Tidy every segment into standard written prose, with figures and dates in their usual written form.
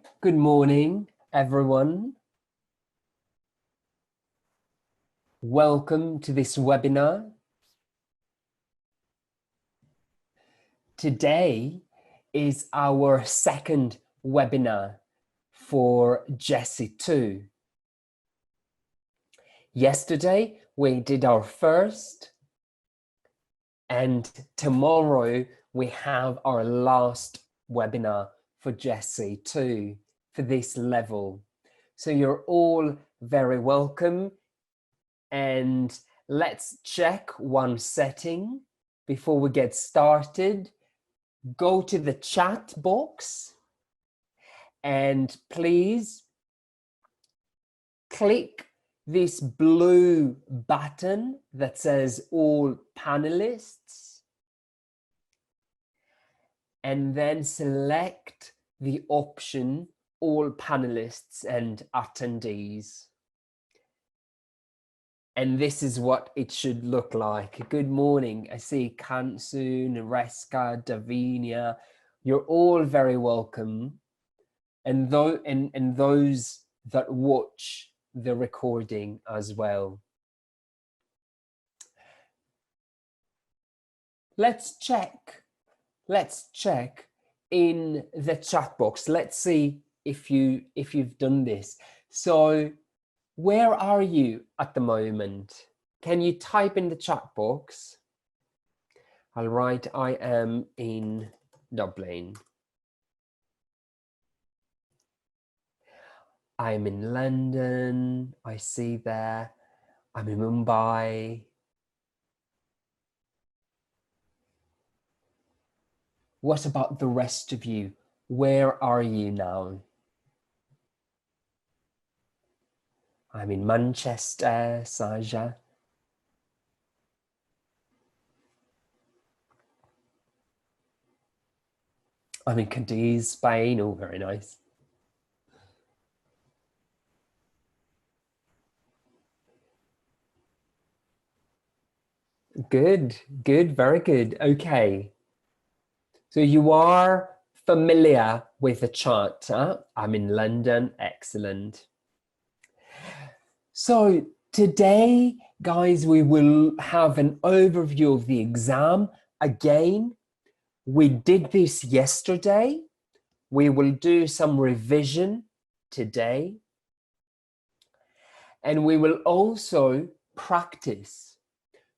Good morning, everyone. Welcome to this webinar. Today is our second webinar for GESE 2. Yesterday, we did our first, and tomorrow we have our last webinar for GESE 2 for this level. So you're all very welcome. And let's check one setting before we get started. Go to the chat box and please click this blue button that says all panelists and then select the option all panelists and attendees. And this is what it should look like. Good morning. I see Kansu, Nereska, Davinia. You're all very welcome. And those that watch the recording as well. Let's check in the chat box. Let's see if you've done this. So where are you at the moment? Can you type in the chat box? I'll write, I am in Dublin. I'm in London, I see there. I'm in Mumbai. What about the rest of you? Where are you now? I'm in Manchester, Saja. I'm in Cadiz, Spain. Oh, very nice. Good, very good. Okay. So you are familiar with the chart. Huh? I'm in London. Excellent. So today, guys, we will have an overview of the exam. Again, we did this yesterday. We will do some revision today. And we will also practice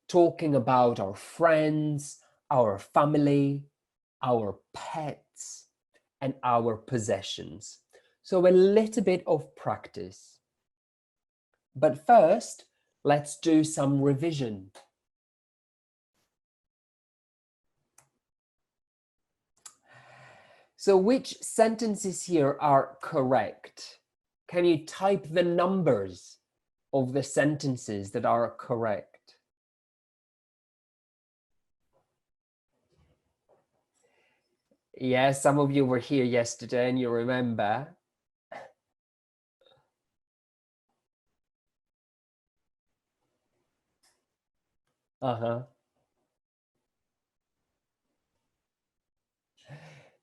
talking about our friends, our family, our pets, and our possessions. So a little bit of practice. But first, let's do some revision. So which sentences here are correct? Can you type the numbers of the sentences that are correct? Yeah, some of you were here yesterday and you remember.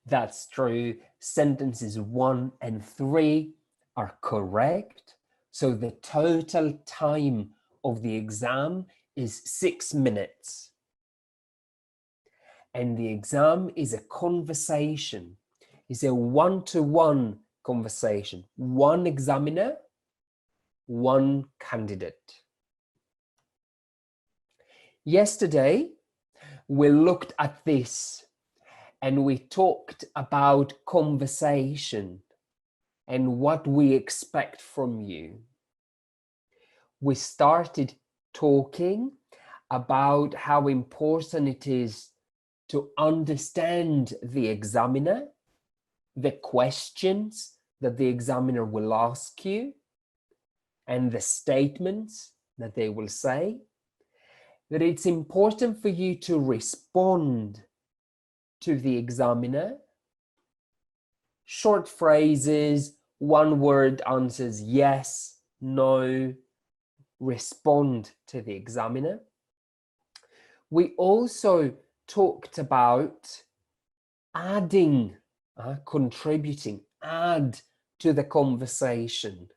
That's true. Sentences 1 and 3 are correct. So the total time of the exam is 6 minutes. And the exam is a conversation. It's a one-to-one conversation. One examiner, one candidate. Yesterday, we looked at this and we talked about conversation and what we expect from you. We started talking about how important it is to understand the examiner, the questions that the examiner will ask you, and the statements that they will say, that it's important for you to respond to the examiner. Short phrases, one word answers yes, no, respond to the examiner. We also talked about adding, contributing, add to the conversation.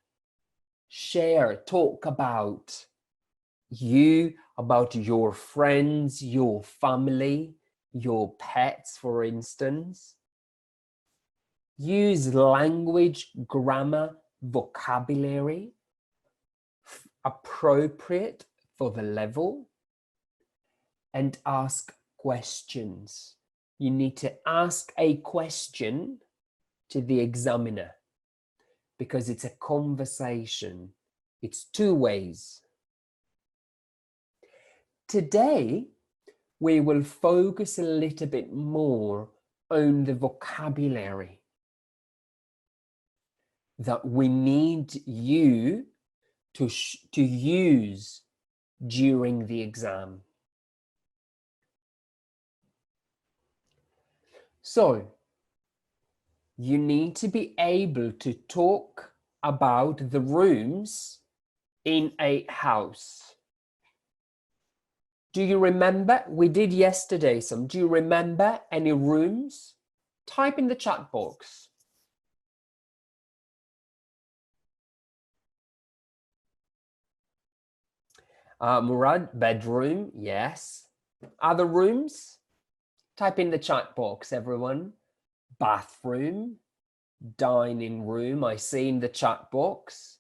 Share, talk about you, about your friends, your family, your pets, for instance. Use language, grammar, vocabulary appropriate for the level, and ask questions. You need to ask a question to the examiner because it's a conversation. It's two ways. Today, we will focus a little bit more on the vocabulary that we need you to use during the exam. So, you need to be able to talk about the rooms in a house. Do you remember? We did yesterday some. Do you remember any rooms? Type in the chat box. Murad, bedroom, yes. Other rooms? Type in the chat box, everyone. Bathroom, dining room, I see in the chat box.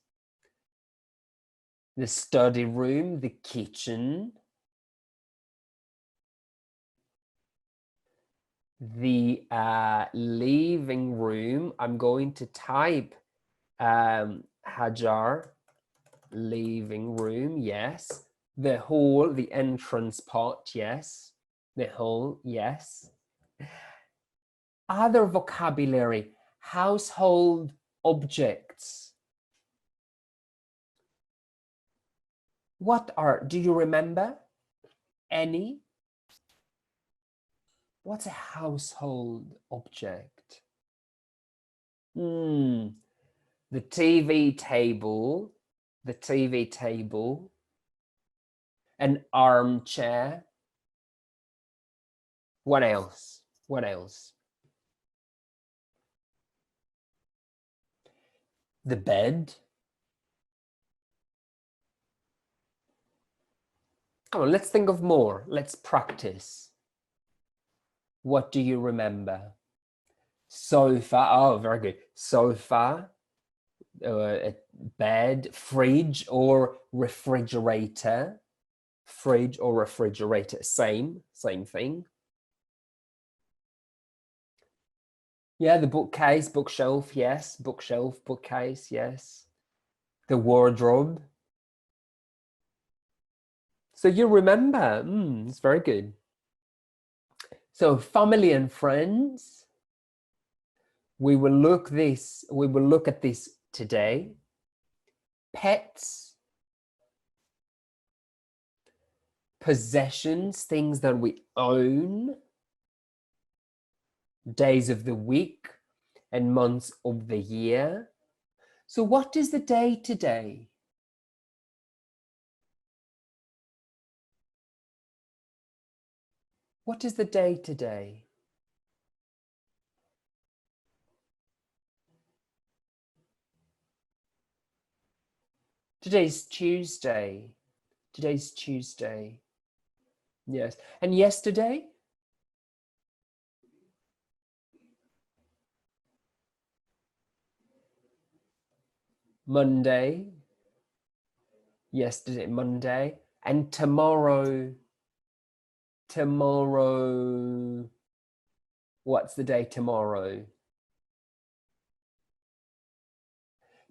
The study room, the kitchen. The living room, I'm going to type Hajar, living room, yes. The hall, the entrance part, yes. The hall, yes. Other vocabulary, household objects. What are, do you remember any? What's a household object? The TV table, an armchair. What else? What else? The bed. Come on, let's think of more. Let's practice. What do you remember? Sofa. Oh, very good. Sofa, a bed, fridge or refrigerator. Fridge or refrigerator, same thing. Yeah, the bookcase, bookshelf, yes. Bookshelf, bookcase, yes. The wardrobe. So you remember, it's very good. So family and friends, we will look at this today. Pets, possessions, things that we own, days of the week and months of the year. So what is the day today? What is the day today? Today's Tuesday. Today's Tuesday. Yes. And yesterday? Monday. Yesterday, Monday. And tomorrow. Tomorrow. What's the day tomorrow?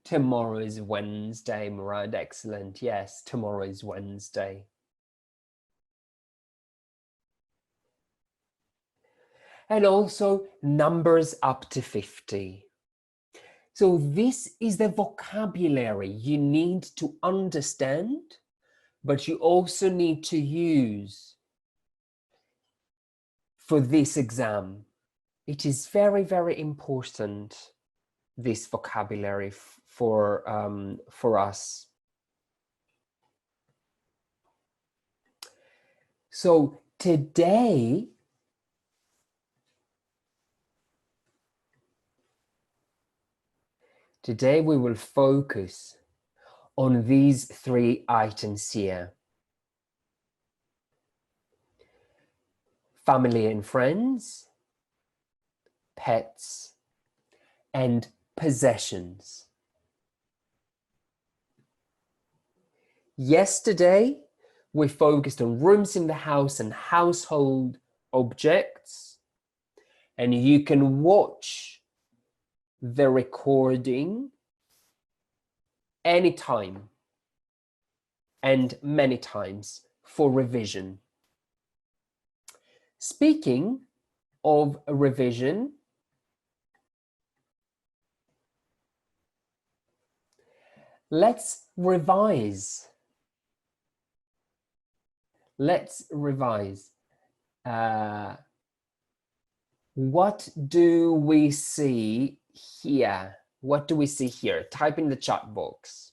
Tomorrow is Wednesday, Murad. Excellent. Yes, tomorrow is Wednesday. And also numbers up to 50. So this is the vocabulary you need to understand, but you also need to use for this exam. It is very, very important, this vocabulary for us. So today, Today we will focus on these 3 items here. Family and friends, pets, and possessions. Yesterday, we focused on rooms in the house and household objects, and you can watch the recording anytime and many times for revision. Speaking of revision, let's revise. Let's revise. What do we see here? What do we see here? Type in the chat box.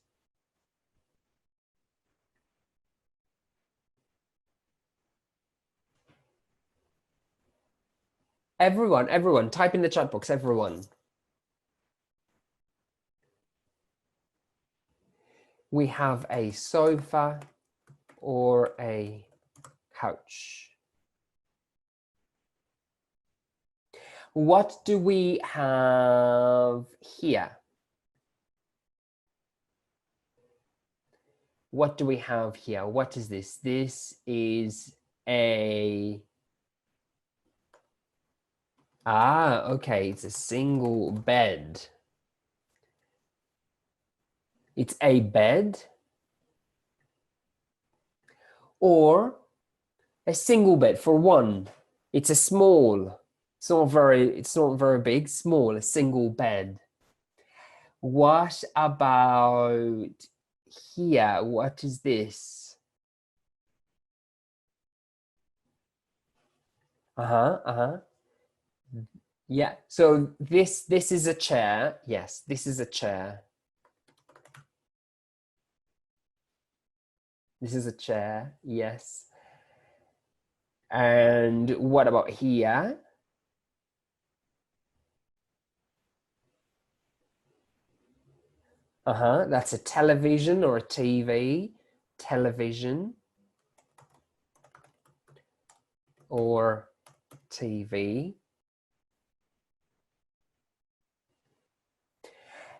Everyone, type in the chat box, everyone. We have a sofa or a couch. What do we have here? What do we have here? What is this? This is a... okay, it's a single bed. It's a bed or a single bed for one. It's a small, it's not very big, small, a single bed. What about here? What is this? Yeah, so this is a chair. Yes, this is a chair. This is a chair, yes. And what about here? That's a television or a TV. Television or TV.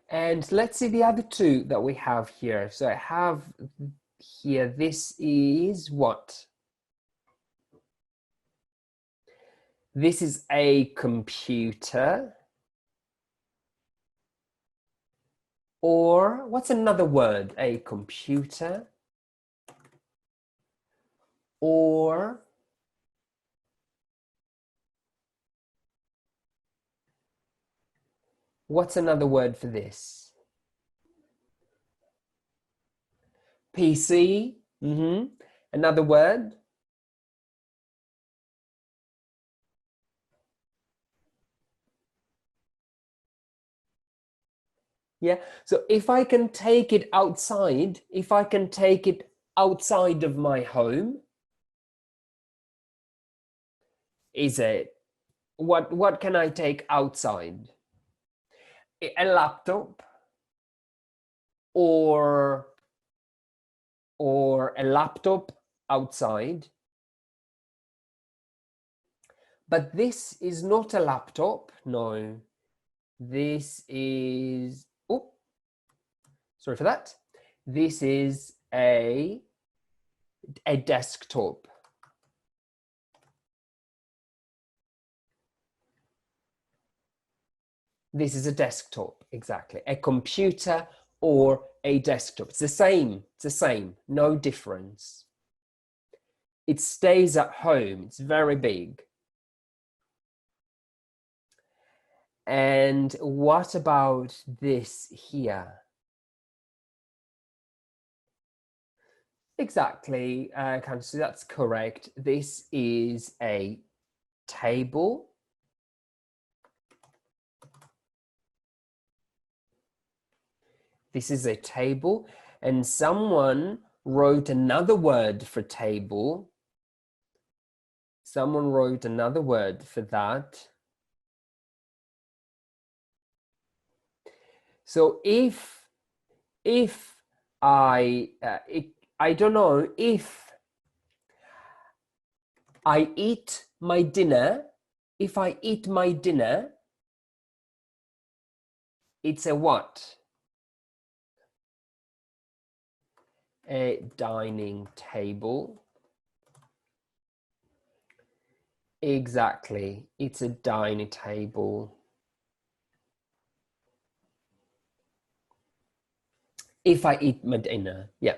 And let's see the other two that we have here. So I have here, this is what? This is a computer. Or what's another word? A computer. Or what's another word for this? PC. Another word? Yeah, so if I can take it outside, if I can take it outside of my home, is it, what can I take outside? A laptop or a laptop outside. But this is not a laptop, no. This is, oh, sorry for that. This is a desktop. This is a desktop, exactly. A computer or a desktop. It's the same, no difference. It stays at home, it's very big. And what about this here? Exactly, so that's correct. This is a table. This is a table, and someone wrote another word for table. Someone wrote another word for that. So if I don't know, if I eat my dinner, if I eat my dinner, it's a what? A dining table. Exactly, it's a dining table. If I eat my dinner, yeah.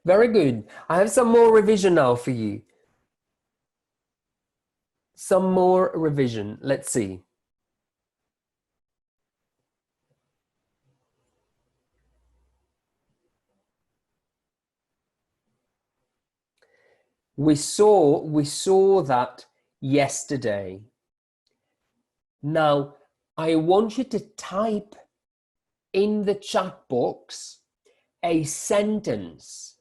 Very good. I have some more revision now for you. Some more revision. Let's see. We saw that yesterday. Now, I want you to type in the chat box a sentence.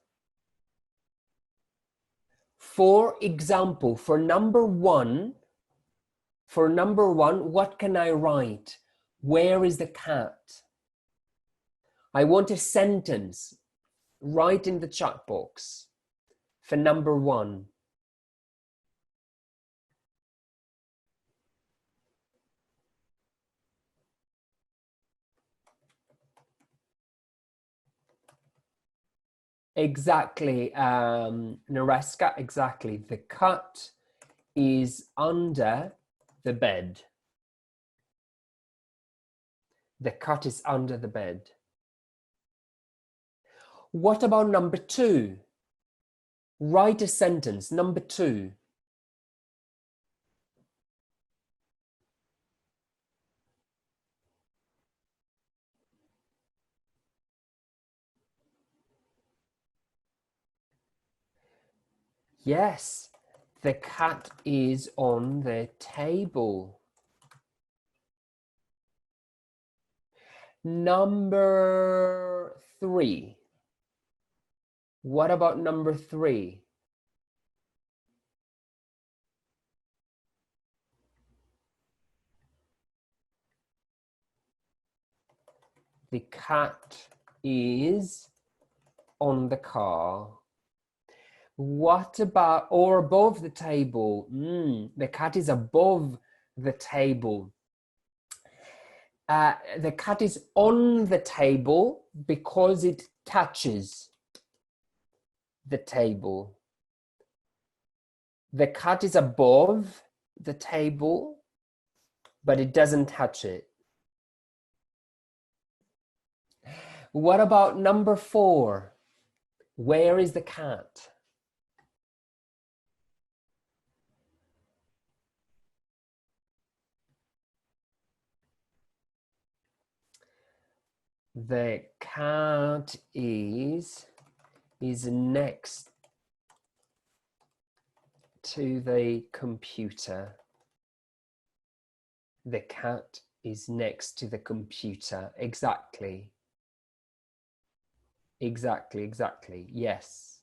For example, for number one, what can I write? Where is the cat? I want a sentence. Write in the chat box for number one. Exactly, Nareska, exactly. The cat is under the bed. The cat is under the bed. What about number two? Write a sentence, number two. Yes, the cat is on the table. Number three. What about number three? The cat is on the car. What about, or above the table? The cat is above the table. The cat is on the table because it touches the table. The cat is above the table, but it doesn't touch it. What about number four? Where is the cat? The cat is next to the computer. The cat is next to the computer. Exactly. Exactly. Yes.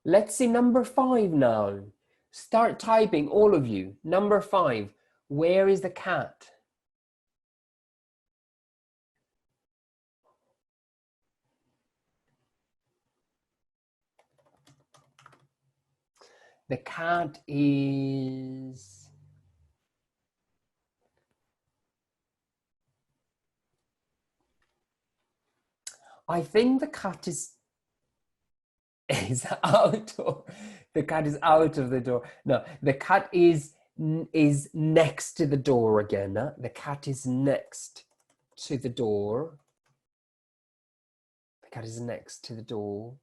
Let's see number five now. Start typing, all of you. Number five. Where is the cat? The cat is... I think the cat is out. The cat is out of the door. No, the cat is next to the door again. Huh? The cat is next to the door. The cat is next to the door.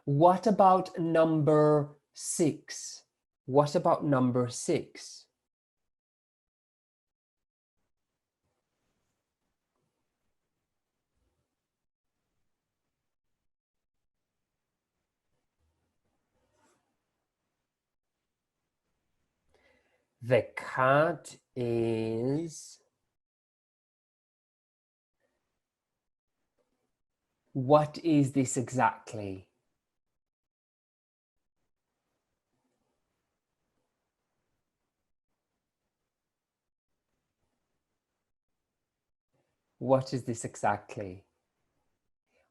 What about number six? What about number six? The cat is... What is this exactly? What is this exactly?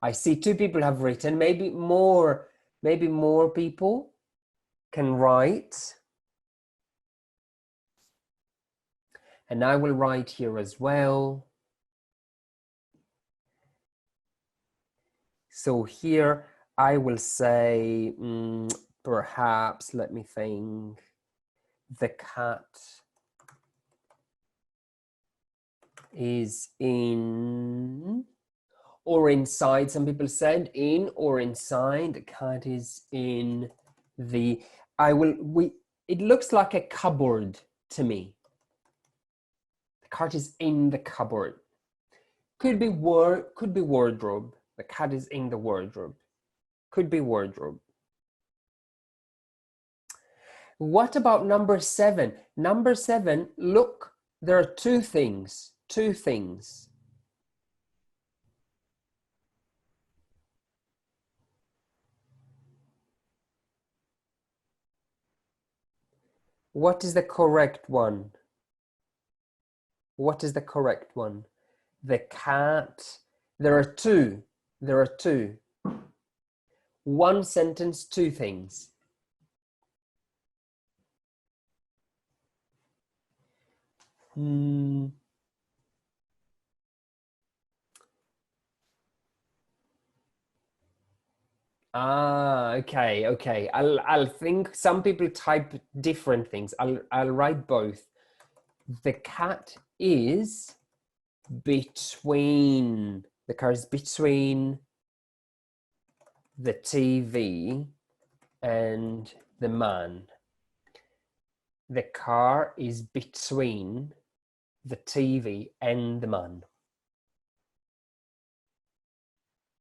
I see 2 people have written, maybe more people can write. And I will write here as well. So here I will say, perhaps, let me think, the cat is in or inside. Some people said in or inside. The cat is in the, it looks like a cupboard to me. The cat is in the cupboard. Could be wardrobe. The cat is in the wardrobe. Could be wardrobe. What about number 7? Number 7, look, there are 2 things. 2 things. What is the correct one? What is the correct one? The cat. There are 2. There are 2. 1 sentence, 2 things. Okay. I'll think some people type different things. I'll write both. The cat is between. The cat is between the TV and the man. The car is between the TV and the man.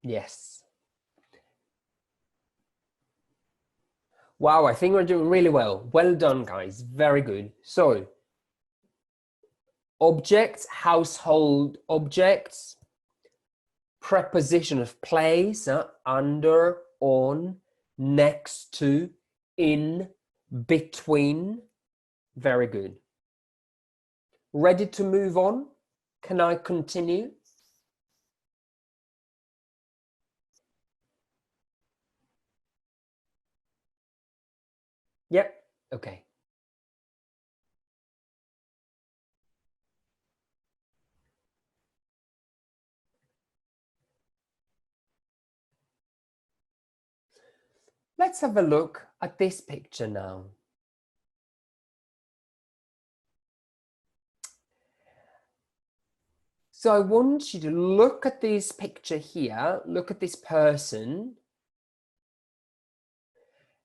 Yes. Wow, I think we're doing really well. Well done, guys. Very good. So, objects, household objects, preposition of place, under, on, next to, in, between. Very good. Ready to move on? Can I continue? Yep. Okay. Let's have a look at this picture now. So I want you to look at this picture here, look at this person,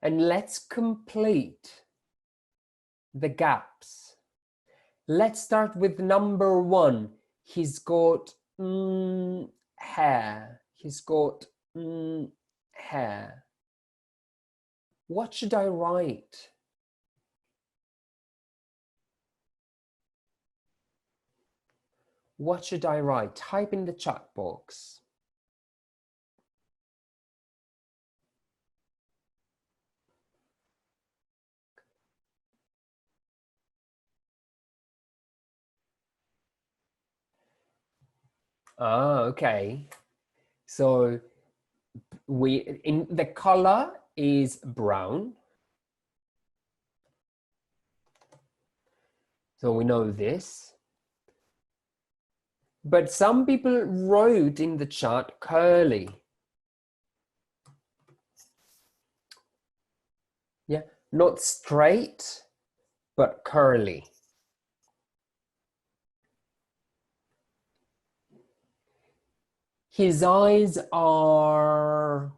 and let's complete the gaps. Let's start with number 1. He's got hair. He's got hair. What should I write? What should I write? Type in the chat box. Okay. So in the color is brown. So we know this. But some people wrote in the chat curly. Yeah, not straight, but curly. His eyes are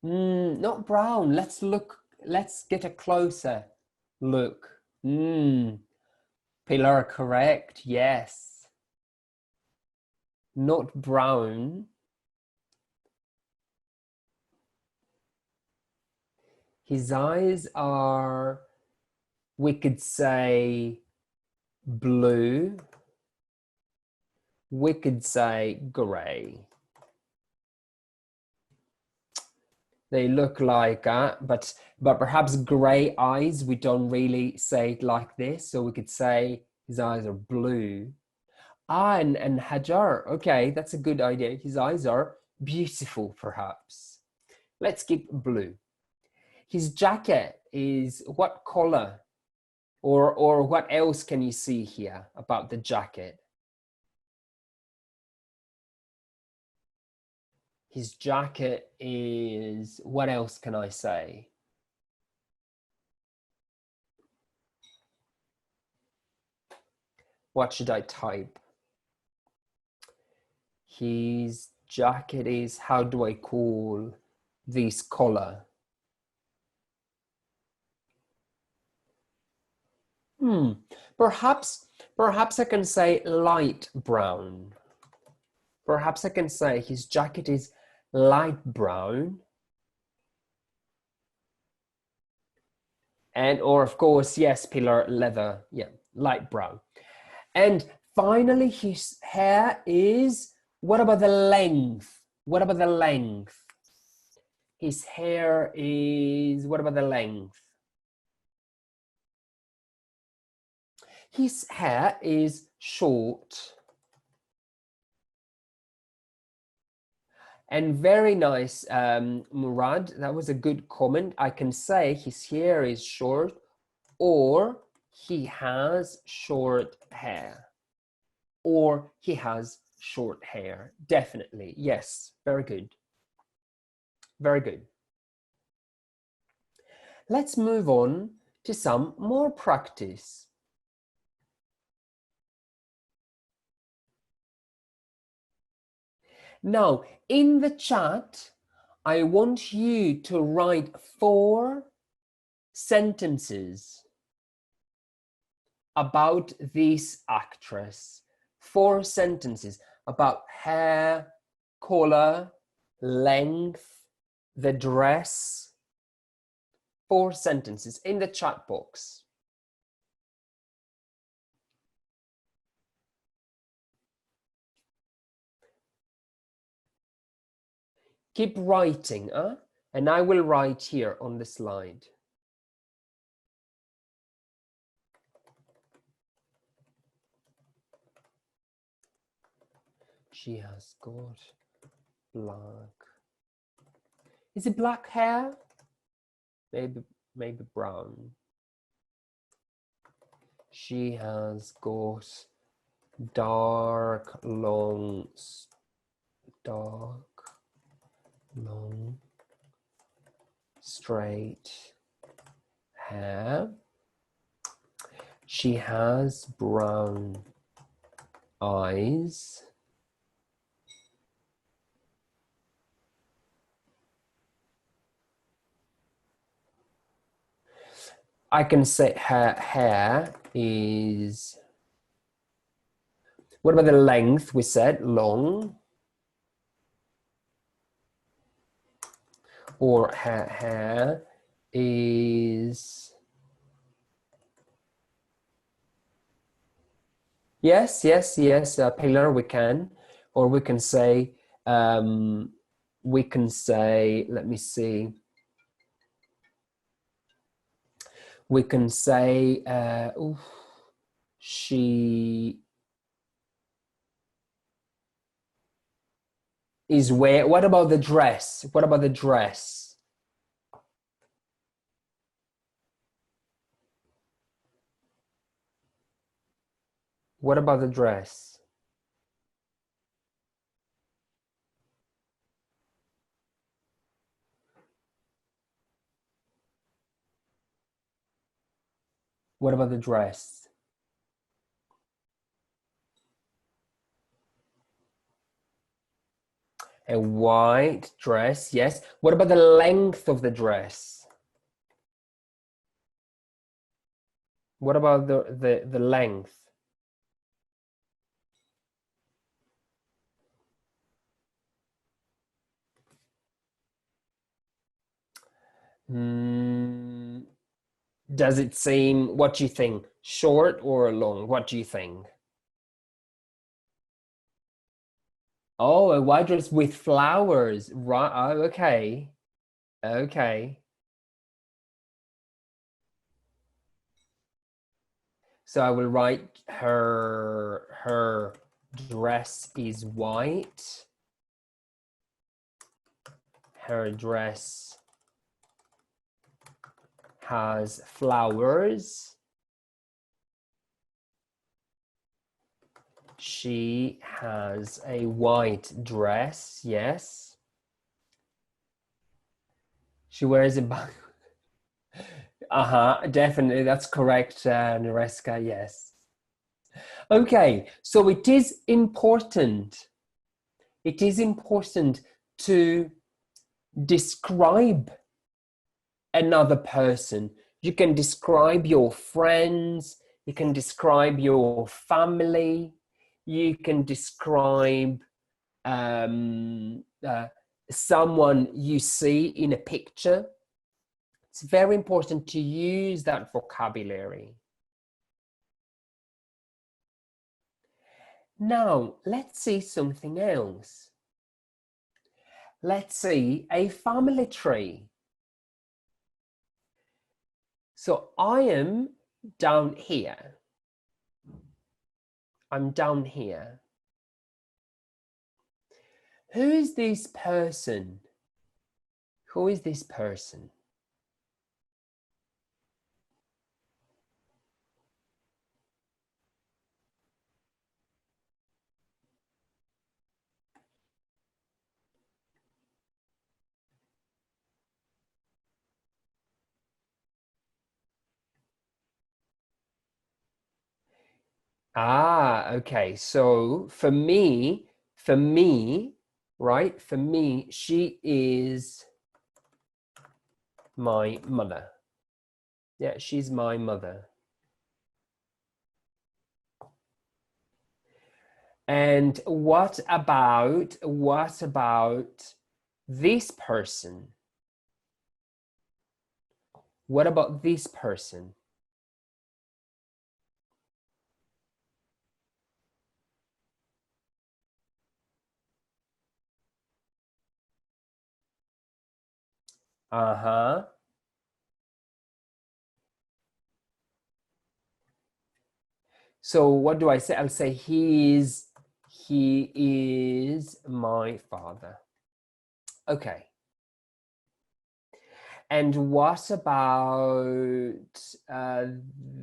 not brown. Let's look. Let's get a closer look. Pilar, correct. Yes. Not brown. His eyes are, we could say, blue. We could say gray. They look like but perhaps gray eyes, we don't really say it like this. So we could say his eyes are blue. And Hajar, okay, that's a good idea. His eyes are beautiful, perhaps. Let's keep blue. His jacket is what color? Or what else can you see here about the jacket? His jacket is, what else can I say? What should I type? His jacket is, how do I call this color? Perhaps I can say light brown. Perhaps I can say his jacket is light brown. And, or of course, yes, pillar leather, yeah, light brown. And finally, his hair is, what about the length? What about the length? His hair is, what about the length? His hair is short. And very nice, Murad, that was a good comment. I can say his hair is short or he has short hair. Or he has short hair, definitely. Yes, very good. Very good. Let's move on to some more practice. Now, in the chat, I want you to write 4 sentences about this actress. 4 sentences about hair, color, length, the dress. 4 sentences in the chat box. Keep writing, and I will write here on the slide. She has got black. Is it black hair? Maybe brown. She has got dark, long, straight hair. She has brown eyes. I can say her hair is, what about the length? We said long. Or her hair is, yes, pillar we can, or we can say, let me see, we can say, she is wearing, what about the dress? What about the dress? What about the dress? What about the dress? A white dress, yes. What about the length of the dress? What about the length? Does it seem, what do you think? Short or long? What do you think? Oh, a white dress with flowers. Right. Oh, okay. Okay. So I will write her dress is white. Her dress has flowers. She has a white dress. Yes. She wears a definitely. That's correct, Nareska. Yes. Okay. So it is important. It is important to describe another person. You can describe your friends, you can describe your family, you can describe someone you see in a picture. It's very important to use that vocabulary. Now, let's see something else. Let's see a family tree. So I am down here. I'm down here. Who is this person? Who is this person? Ah, okay. So for me, right? For me, she is my mother. Yeah, she's my mother. And what about this person? What about this person? Uh-huh. So what do I say? I'll say he is my father. Okay. And what about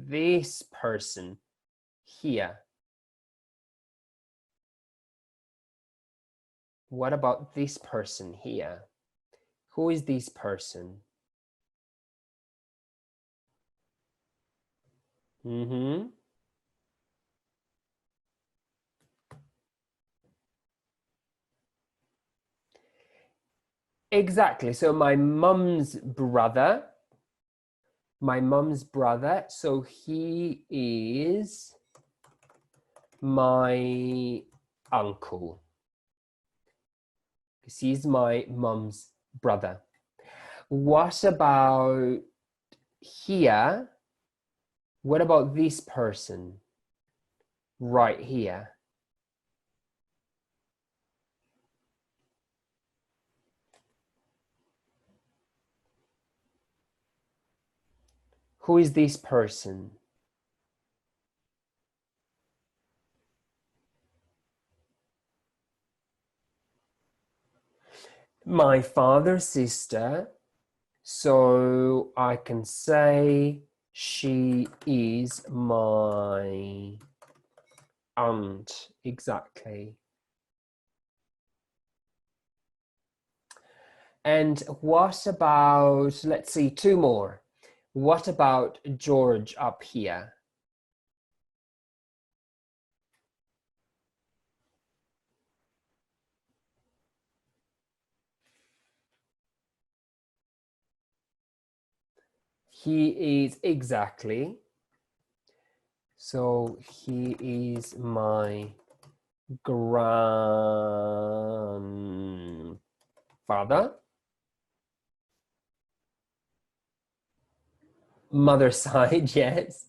this person here? What about this person here? Who is this person? Mm-hmm. Exactly. So my mum's brother. So he is my uncle. Because he's my mum's brother. What about here? What about this person right here? Who is this person? My father's sister. So I can say she is my aunt. Exactly. And what about, let's see, two more. What about George up here? He is exactly. So he is my grandfather. Mother side, yes.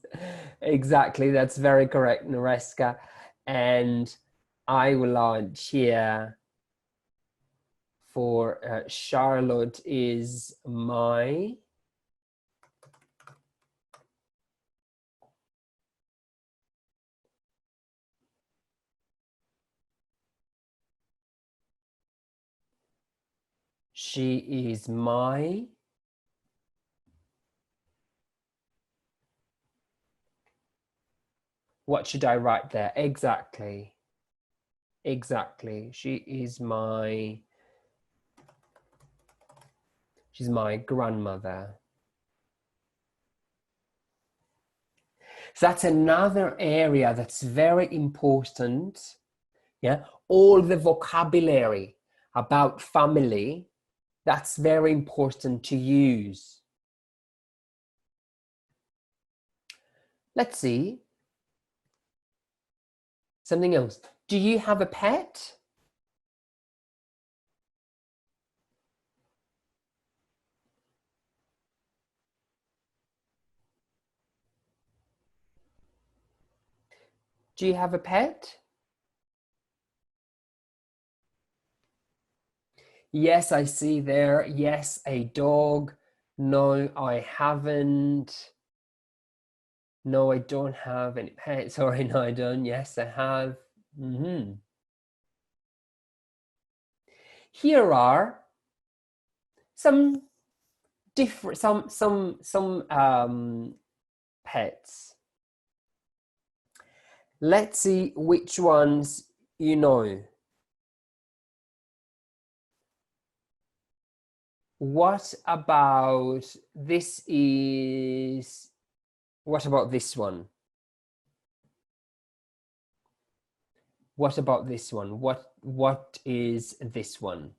Exactly, that's very correct, Nareska. And I will launch here for Charlotte is my she is my what should I write there? Exactly. Exactly. She's my grandmother. So that's another area that's very important. Yeah, all the vocabulary about family, that's very important to use. Let's see. Something else. Do you have a pet? Do you have a pet? Yes, I see there. Yes, a dog. No, I haven't. No, I don't have any pets. Sorry, no, I don't. Yes, I have. Here are some different pets. Let's see which ones you know. What about this is what about this one? What about this one? What is this one?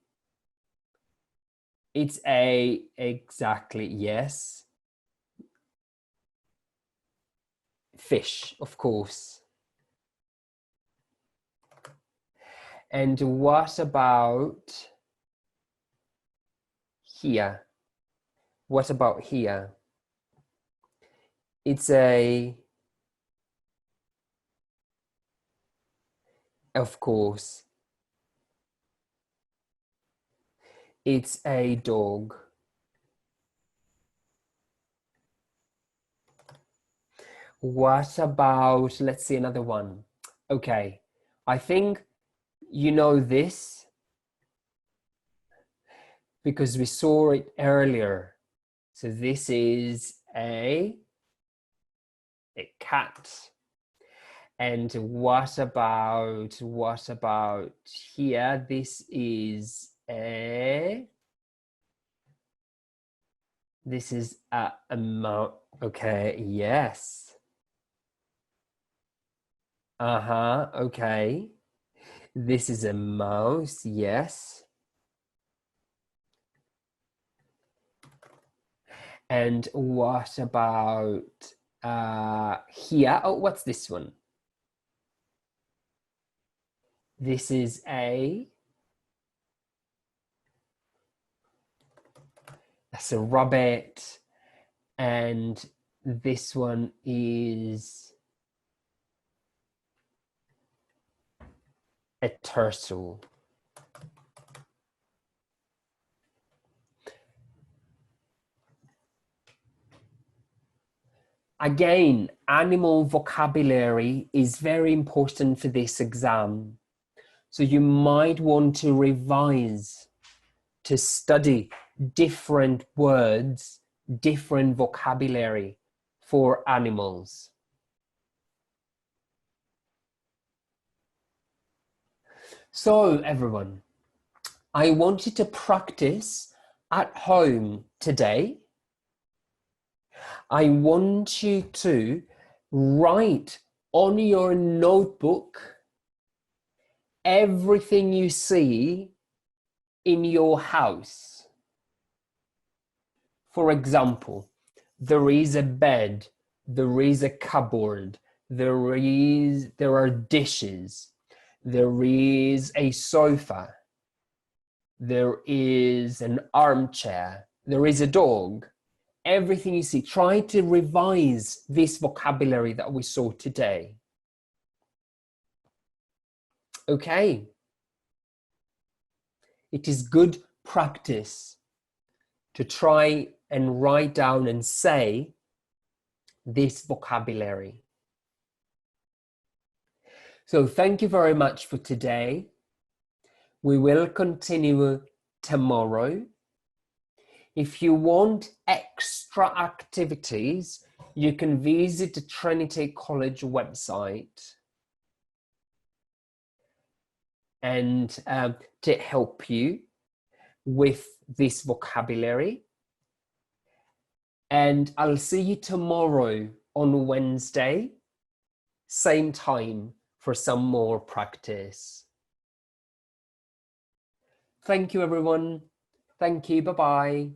It's a exactly yes. Fish, of course. And what about here? What about here? It's a, of course, it's a dog. What about, let's see another one. Okay, I think you know this because we saw it earlier. So this is a cat. And what about here? This is a mouse. Okay, yes. Uh-huh, okay. This is a mouse, yes. And what about here? Oh, what's this one? This is that's a rabbit. And this one is a turtle. Again, animal vocabulary is very important for this exam. So you might want to revise to study different words, different vocabulary for animals. So everyone, I want you to practice at home today. I want you to write on your notebook everything you see in your house. For example, there is a bed, there is a cupboard, there are dishes, there is a sofa, there is an armchair, there is a dog. everything you see, try to revise this vocabulary that we saw today. Okay. It is good practice to try and write down and say this vocabulary. So thank you very much for today. We will continue tomorrow. If you want extra activities, you can visit the Trinity College website and to help you with this vocabulary. And I'll see you tomorrow on Wednesday, same time, for some more practice. Thank you, everyone. Thank you. Bye-bye.